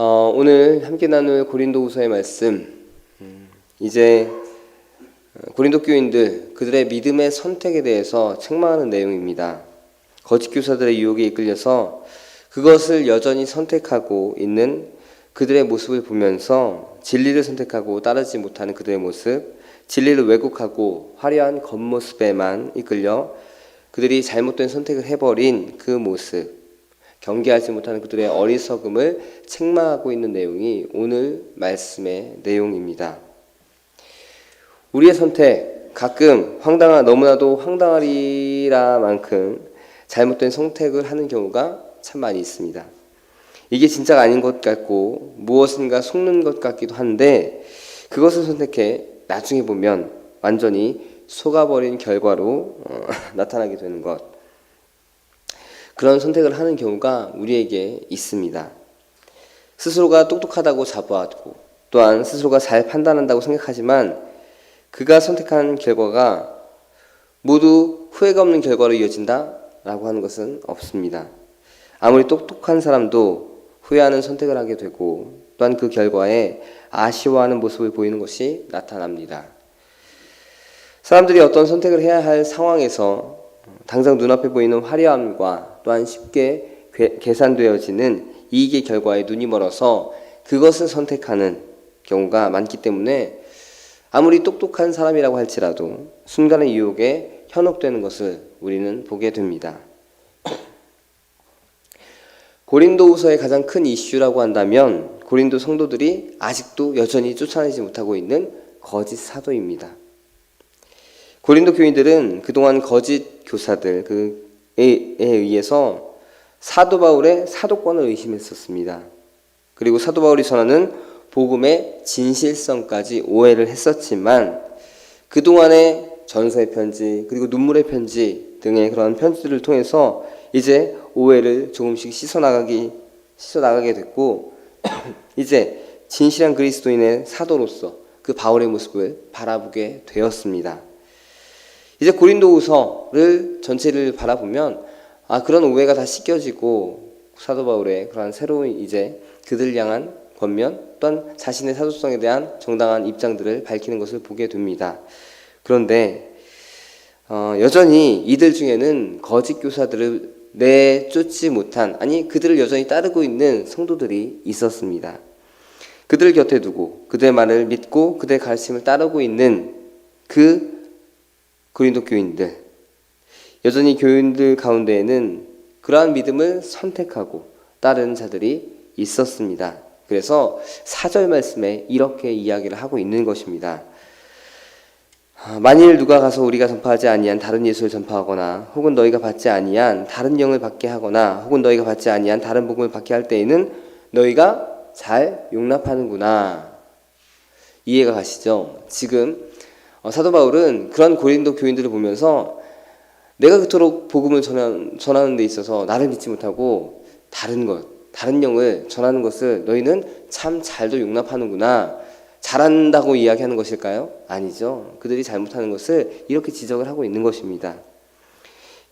오늘 함께 나눌 고린도후서의 말씀, 이제 고린도 교인들 그들의 믿음의 선택에 대해서 책망하는 내용입니다. 거짓 교사들의 유혹에 이끌려서 그것을 여전히 선택하고 있는 그들의 모습을 보면서 진리를 선택하고 따르지 못하는 그들의 모습, 진리를 왜곡하고 화려한 겉모습에만 이끌려 그들이 잘못된 선택을 해버린 그 모습, 경계하지 못하는 그들의 어리석음을 책망하고 있는 내용이 오늘 말씀의 내용입니다. 우리의 선택, 가끔 너무나도 황당하리라 만큼 잘못된 선택을 하는 경우가 참 많이 있습니다. 이게 진짜가 아닌 것 같고 무엇인가 속는 것 같기도 한데 그것을 선택해 나중에 보면 완전히 속아버린 결과로 나타나게 되는 것. 그런 선택을 하는 경우가 우리에게 있습니다. 스스로가 똑똑하다고 자부하고 또한 스스로가 잘 판단한다고 생각하지만 그가 선택한 결과가 모두 후회가 없는 결과로 이어진다라고 하는 것은 없습니다. 아무리 똑똑한 사람도 후회하는 선택을 하게 되고 또한 그 결과에 아쉬워하는 모습을 보이는 것이 나타납니다. 사람들이 어떤 선택을 해야 할 상황에서 당장 눈앞에 보이는 화려함과 또한 쉽게 계산되어지는 이익의 결과에 눈이 멀어서 그것을 선택하는 경우가 많기 때문에 아무리 똑똑한 사람이라고 할지라도 순간의 유혹에 현혹되는 것을 우리는 보게 됩니다. 고린도후서의 가장 큰 이슈라고 한다면 고린도 성도들이 아직도 여전히 쫓아내지 못하고 있는 거짓 사도입니다. 고린도 교인들은 그동안 거짓 교사들에 의해서 사도 바울의 사도권을 의심했었습니다. 그리고 사도 바울이 전하는 복음의 진실성까지 오해를 했었지만 그동안의 전서의 편지 그리고 눈물의 편지 등의 그런 편지들을 통해서 이제 오해를 조금씩 씻어나가게 됐고 이제 진실한 그리스도인의 사도로서 그 바울의 모습을 바라보게 되었습니다. 이제 고린도후서를 전체를 바라보면 그런 오해가 다 씻겨지고 사도 바울의 그런 새로운 이제 그들 향한 권면 또한 자신의 사도성에 대한 정당한 입장들을 밝히는 것을 보게 됩니다. 그런데 여전히 이들 중에는 거짓 교사들을 내쫓지 못한 그들을 여전히 따르고 있는 성도들이 있었습니다. 그들을 곁에 두고 그들의 말을 믿고 그들의 가르침을 따르고 있는 그 고린도 교인들, 여전히 교인들 가운데에는 그러한 믿음을 선택하고 따르는 자들이 있었습니다. 그래서 4절 말씀에 이렇게 이야기를 하고 있는 것입니다. 만일 누가 가서 우리가 전파하지 아니한 다른 예수를 전파하거나 혹은 너희가 받지 아니한 다른 영을 받게 하거나 혹은 너희가 받지 아니한 다른 복음을 받게 할 때에는 너희가 잘 용납하는구나. 이해가 가시죠? 지금 사도 바울은 그런 고린도 교인들을 보면서 내가 그토록 복음을 전하는 데 있어서 나를 믿지 못하고 다른 영을 전하는 것을 너희는 참 잘도 용납하는구나. 잘한다고 이야기하는 것일까요? 아니죠. 그들이 잘못하는 것을 이렇게 지적을 하고 있는 것입니다.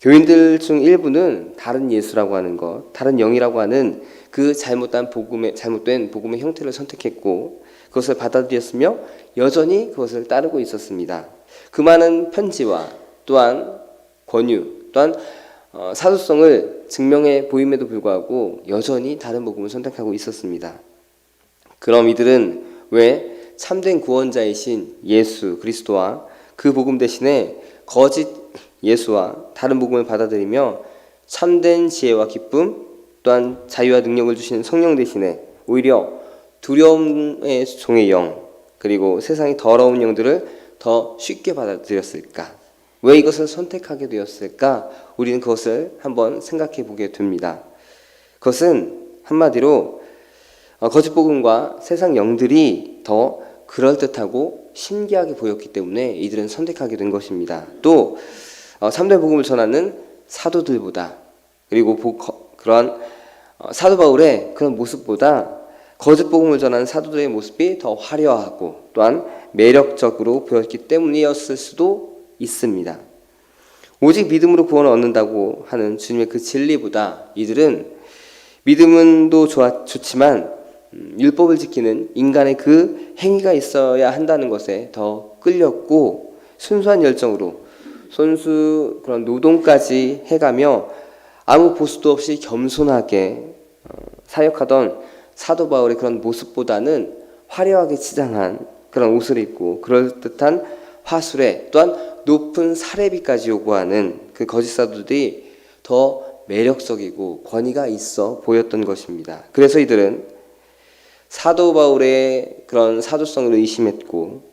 교인들 중 일부는 다른 예수라고 하는 것, 다른 영이라고 하는 그 잘못된 복음의 형태를 선택했고 그것을 받아들였으며 여전히 그것을 따르고 있었습니다. 그 많은 편지와 또한 권유, 또한 사도성을 증명해 보임에도 불구하고 여전히 다른 복음을 선택하고 있었습니다. 그럼 이들은 왜 참된 구원자이신 예수 그리스도와 그 복음 대신에 거짓 예수와 다른 복음을 받아들이며 참된 지혜와 기쁨 또한 자유와 능력을 주시는 성령 대신에 오히려 두려움의 종의 영 그리고 세상의 더러운 영들을 더 쉽게 받아들였을까? 왜 이것을 선택하게 되었을까? 우리는 그것을 한번 생각해 보게 됩니다. 그것은 한마디로 거짓 복음과 세상 영들이 더 그럴듯하고 신기하게 보였기 때문에 이들은 선택하게 된 것입니다. 또 참된 복음을 전하는 사도들보다 그리고 그런 사도 바울의 그런 모습보다 거짓 복음을 전하는 사도들의 모습이 더 화려하고 또한 매력적으로 보였기 때문이었을 수도 있습니다. 오직 믿음으로 구원을 얻는다고 하는 주님의 그 진리보다 이들은 믿음은 좋지만 율법을 지키는 인간의 그 행위가 있어야 한다는 것에 더 끌렸고 순수한 열정으로 손수 그런 노동까지 해가며 아무 보수도 없이 겸손하게 사역하던 사도 바울의 그런 모습보다는 화려하게 치장한 그런 옷을 입고 그럴듯한 화술에 또한 높은 사례비까지 요구하는 그 거짓 사도들이 더 매력적이고 권위가 있어 보였던 것입니다. 그래서 이들은 사도 바울의 그런 사도성을 의심했고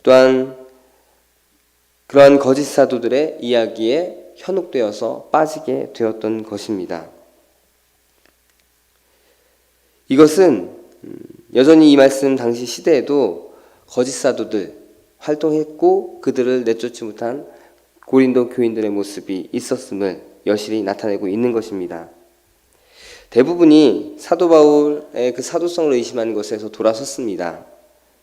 또한 그러한 거짓 사도들의 이야기에 현혹되어서 빠지게 되었던 것입니다. 이것은 여전히 이 말씀 당시 시대에도 거짓 사도들 활동했고 그들을 내쫓지 못한 고린도 교인들의 모습이 있었음을 여실히 나타내고 있는 것입니다. 대부분이 사도 바울의 그 사도성을 의심하는 것에서 돌아섰습니다.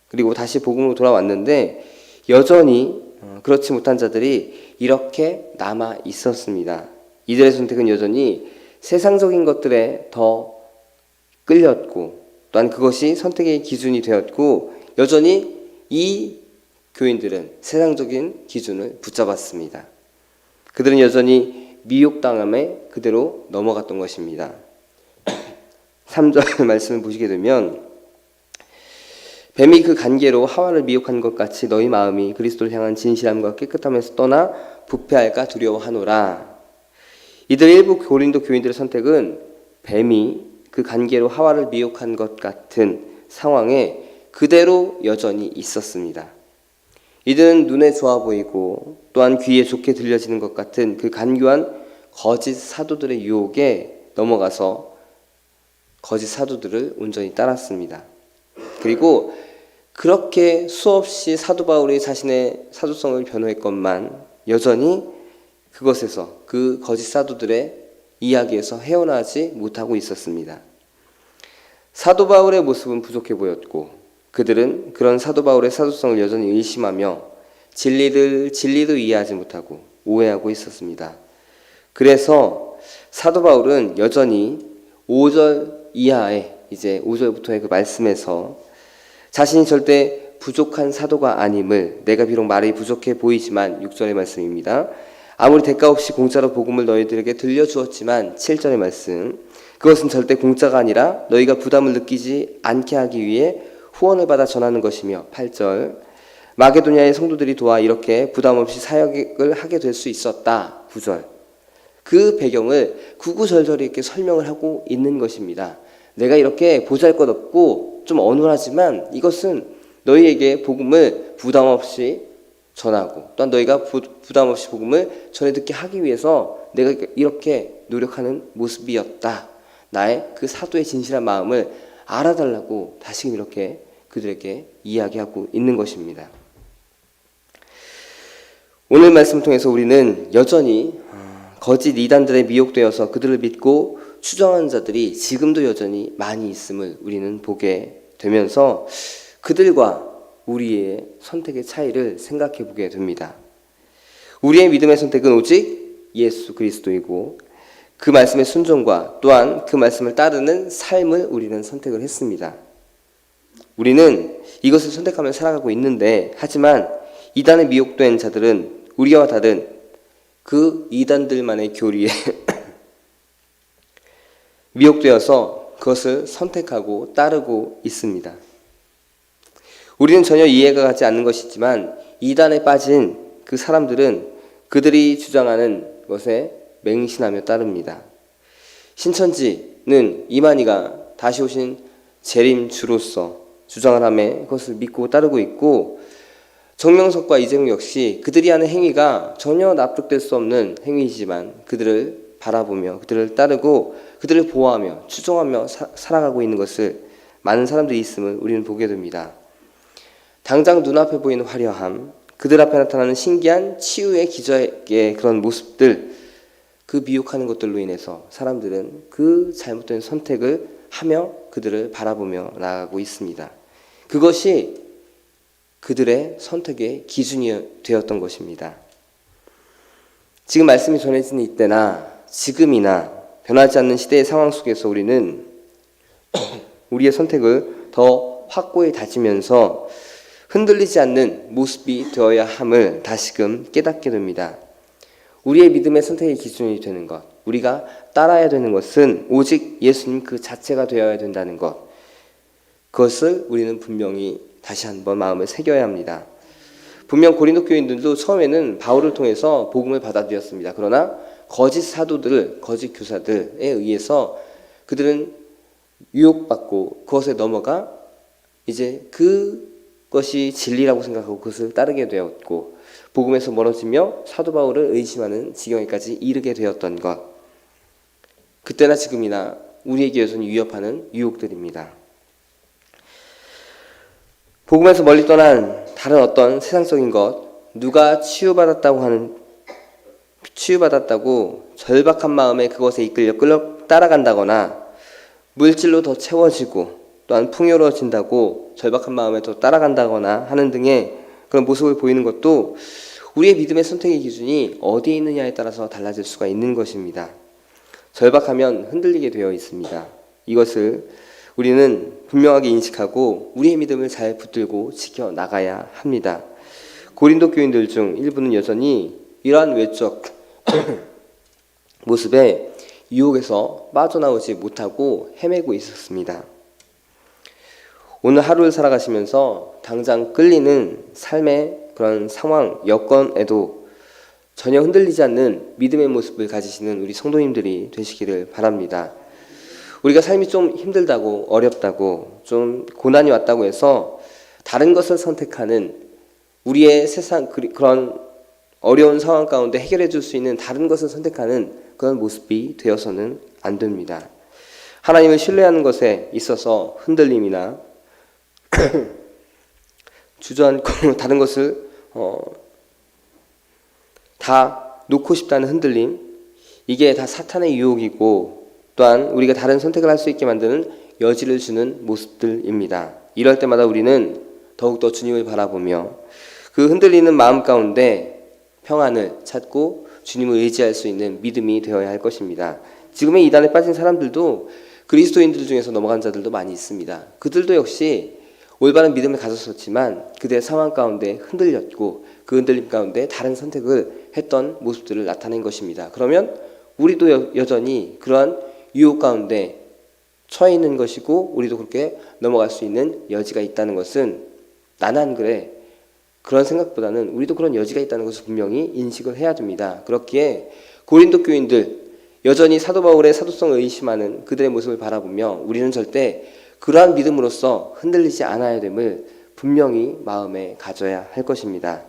그리고 다시 복음으로 돌아왔는데 여전히 그렇지 못한 자들이 이렇게 남아 있었습니다. 이들의 선택은 여전히 세상적인 것들에 더 끌렸고 또한 그것이 선택의 기준이 되었고 여전히 이 교인들은 세상적인 기준을 붙잡았습니다. 그들은 여전히 미혹당함에 그대로 넘어갔던 것입니다. 3절 말씀을 보시게 되면 뱀이 그 간계로 하와를 미혹한 것 같이 너희 마음이 그리스도를 향한 진실함과 깨끗함에서 떠나 부패할까 두려워하노라. 이들 일부 고린도 교인들의 선택은 뱀이 그 간계로 하와를 미혹한 것 같은 상황에 그대로 여전히 있었습니다. 이들은 눈에 좋아 보이고 또한 귀에 좋게 들려지는 것 같은 그 간교한 거짓 사도들의 유혹에 넘어가서 거짓 사도들을 온전히 따랐습니다. 그리고 그렇게 수없이 사도 바울이 자신의 사도성을 변호했건만 여전히 그것에서 그 거짓 사도들의 이야기에서 헤어나지 못하고 있었습니다. 사도 바울의 모습은 부족해 보였고 그들은 그런 사도 바울의 사도성을 여전히 의심하며 진리도 이해하지 못하고 오해하고 있었습니다. 그래서 사도 바울은 여전히 5절 이하의 이제 5절부터의 그 말씀에서 자신이 절대 부족한 사도가 아님을 내가 비록 말이 부족해 보이지만 6절의 말씀입니다. 아무리 대가 없이 공짜로 복음을 너희들에게 들려주었지만 7절의 말씀 그것은 절대 공짜가 아니라 너희가 부담을 느끼지 않게 하기 위해 후원을 받아 전하는 것이며 8절 마게도냐의 성도들이 도와 이렇게 부담 없이 사역을 하게 될 수 있었다. 9절 그 배경을 구구절절히 이렇게 설명을 하고 있는 것입니다. 내가 이렇게 보잘것없고 좀 어눌하지만 이것은 너희에게 복음을 부담 없이 전하고 또한 너희가 부담 없이 복음을 전해 듣게 하기 위해서 내가 이렇게 노력하는 모습이었다. 나의 그 사도의 진실한 마음을 알아달라고 다시금 이렇게 그들에게 이야기하고 있는 것입니다. 오늘 말씀을 통해서 우리는 여전히 거짓 이단들에 미혹되어서 그들을 믿고 추정하는 자들이 지금도 여전히 많이 있음을 우리는 보게 되면서 그들과 우리의 선택의 차이를 생각해 보게 됩니다. 우리의 믿음의 선택은 오직 예수 그리스도이고 그 말씀의 순종과 또한 그 말씀을 따르는 삶을 우리는 선택을 했습니다. 우리는 이것을 선택하며 살아가고 있는데 하지만 이단에 미혹된 자들은 우리와 다른 그 이단들만의 교리에 미혹되어서 그것을 선택하고 따르고 있습니다. 우리는 전혀 이해가 가지 않는 것이지만 이단에 빠진 그 사람들은 그들이 주장하는 것에 맹신하며 따릅니다. 신천지는 이만희가 다시 오신 재림주로서 주장을 하며 그것을 믿고 따르고 있고 정명석과 이재용 역시 그들이 하는 행위가 전혀 납득될 수 없는 행위이지만 그들을 바라보며 그들을 따르고 그들을 보호하며 추종하며 살아가고 있는 것을 많은 사람들이 있음을 우리는 보게 됩니다. 당장 눈앞에 보이는 화려함, 그들 앞에 나타나는 신기한 치유의 기적의 그런 모습들, 그 미혹하는 것들로 인해서 사람들은 그 잘못된 선택을 하며 그들을 바라보며 나아가고 있습니다. 그것이 그들의 선택의 기준이 되었던 것입니다. 지금 말씀이 전해지는 이때나 지금이나 변하지 않는 시대의 상황 속에서 우리는 우리의 선택을 더 확고히 다지면서 흔들리지 않는 모습이 되어야 함을 다시금 깨닫게 됩니다. 우리의 믿음의 선택의 기준이 되는 것, 우리가 따라야 되는 것은 오직 예수님 그 자체가 되어야 된다는 것, 그것을 우리는 분명히 다시 한번 마음에 새겨야 합니다. 분명 고린도 교인들도 처음에는 바울을 통해서 복음을 받아들였습니다. 그러나 거짓 사도들, 거짓 교사들에 의해서 그들은 유혹받고 그것에 넘어가 이제 그것이 진리라고 생각하고 그것을 따르게 되었고 복음에서 멀어지며 사도 바울을 의심하는 지경에까지 이르게 되었던 것, 그때나 지금이나 우리에게 여전히 위협하는 유혹들입니다. 복음에서 멀리 떠난 다른 어떤 세상적인 것, 누가 치유받았다고 절박한 마음에 그것에 이끌려 따라간다거나 물질로 더 채워지고 또한 풍요로워진다고 절박한 마음에 더 따라간다거나 하는 등의 그런 모습을 보이는 것도 우리의 믿음의 선택의 기준이 어디에 있느냐에 따라서 달라질 수가 있는 것입니다. 절박하면 흔들리게 되어 있습니다. 이것을 우리는 분명하게 인식하고 우리의 믿음을 잘 붙들고 지켜나가야 합니다. 고린도 교인들 중 일부는 여전히 이러한 외적 모습에 유혹에서 빠져나오지 못하고 헤매고 있었습니다. 오늘 하루를 살아가시면서 당장 끌리는 삶의 그런 상황, 여건에도 전혀 흔들리지 않는 믿음의 모습을 가지시는 우리 성도님들이 되시기를 바랍니다. 우리가 삶이 좀 힘들다고, 어렵다고, 좀 고난이 왔다고 해서 다른 것을 선택하는 우리의 세상 그런 어려운 상황 가운데 해결해 줄 수 있는 다른 것을 선택하는 그런 모습이 되어서는 안 됩니다. 하나님을 신뢰하는 것에 있어서 흔들림이나 주저앉고 다른 것을 다 놓고 싶다는 흔들림, 이게 다 사탄의 유혹이고 또한 우리가 다른 선택을 할 수 있게 만드는 여지를 주는 모습들입니다. 이럴 때마다 우리는 더욱더 주님을 바라보며 그 흔들리는 마음 가운데 평안을 찾고 주님을 의지할 수 있는 믿음이 되어야 할 것입니다. 지금의 이단에 빠진 사람들도 그리스도인들 중에서 넘어간 자들도 많이 있습니다. 그들도 역시 올바른 믿음을 가졌었지만 그들의 상황 가운데 흔들렸고 그 흔들림 가운데 다른 선택을 했던 모습들을 나타낸 것입니다. 그러면 우리도 여전히 그러한 유혹 가운데 처해 있는 것이고 우리도 그렇게 넘어갈 수 있는 여지가 있다는 것은 나는 안 그래, 그런 생각보다는 우리도 그런 여지가 있다는 것을 분명히 인식을 해야 됩니다. 그렇기에 고린도 교인들 여전히 사도 바울의 사도성을 의심하는 그들의 모습을 바라보며 우리는 절대 그러한 믿음으로써 흔들리지 않아야 됨을 분명히 마음에 가져야 할 것입니다.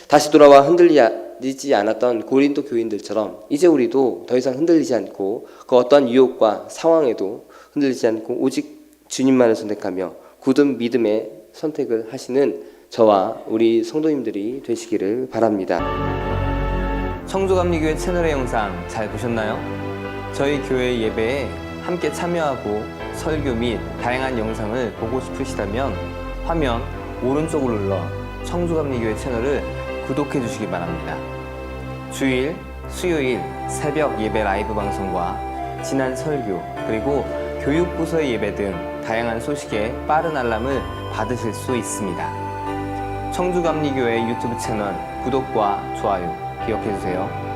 다시 돌아와 흔들리지 않았던 고린도 교인들처럼 이제 우리도 더 이상 흔들리지 않고 그 어떠한 유혹과 상황에도 흔들리지 않고 오직 주님만을 선택하며 굳은 믿음의 선택을 하시는 저와 우리 성도님들이 되시기를 바랍니다. 청주감리교회 채널의 영상 잘 보셨나요? 저희 교회 예배에 함께 참여하고 설교 및 다양한 영상을 보고 싶으시다면 화면 오른쪽을 눌러 청주감리교회 채널을 구독해 주시기 바랍니다. 주일, 수요일 새벽 예배 라이브 방송과 지난 설교 그리고 교육부서의 예배 등 다양한 소식에 빠른 알람을 받으실 수 있습니다. 청주감리교회 유튜브 채널 구독과 좋아요 기억해 주세요.